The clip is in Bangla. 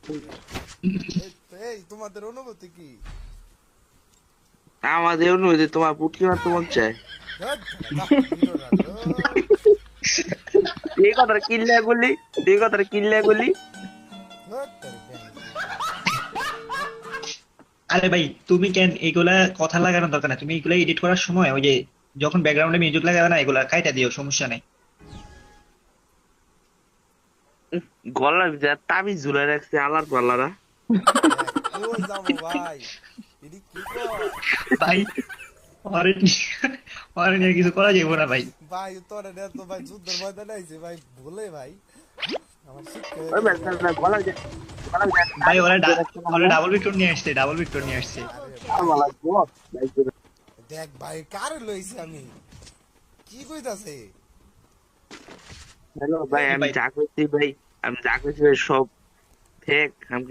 এই তোমাদের অনুভূতি কি? আমাদের অনুযায়ী তোমার পুটকি মারতে মন চায়। ধ্যাৎ, যা, ভিডিও রাখ, এই কথাটা কিনলে বললি, এই কথাটা কিনলে বললি। ধ্যাৎ, তোর ব্যাঙ। আরে ভাই তুমি কেন এগুলা কথা লাগানোর দরকার না, তুমি এগুলা এডিট করার সময় ওই যে যখন ব্যাকগ্রাউন্ডে মিউজিক লাগাবে না, এগুলা কাইটা দিও, সমস্যা নেই। গলার ভিতরে তাবিজ ঝুলে রাখছে আলার পাল্লারা। কই যাবো ভাই? এডি কি কয়? ভাই ওরে ওরে নিয়ে কিছু করা যাবে না ভাই। ভাই তোরে নে তো ভাই যুদ্ধের ময়দানে আইছে ভাই, ভুলে ভাই আমার শিক্ষা হয়ে ওই গেছে ভাই। গলার ভিতরে ভাই তাবিজ ওরা ঝুলে রাখছে না ওরা ভাই। ডাবল ভিক্টর নিয়ে আসছে, ডাবল ভিক্টর নিয়ে আসছে। আরে আর ভাই বলা বল, ভাই, দেখ ভাই কারে লইছি আমি, কি কইতাছে? হ্যালো ভাই, এই আমি ভাই যা করছি ভাই, আমি যা করছি ভাই সব ফেক। আমি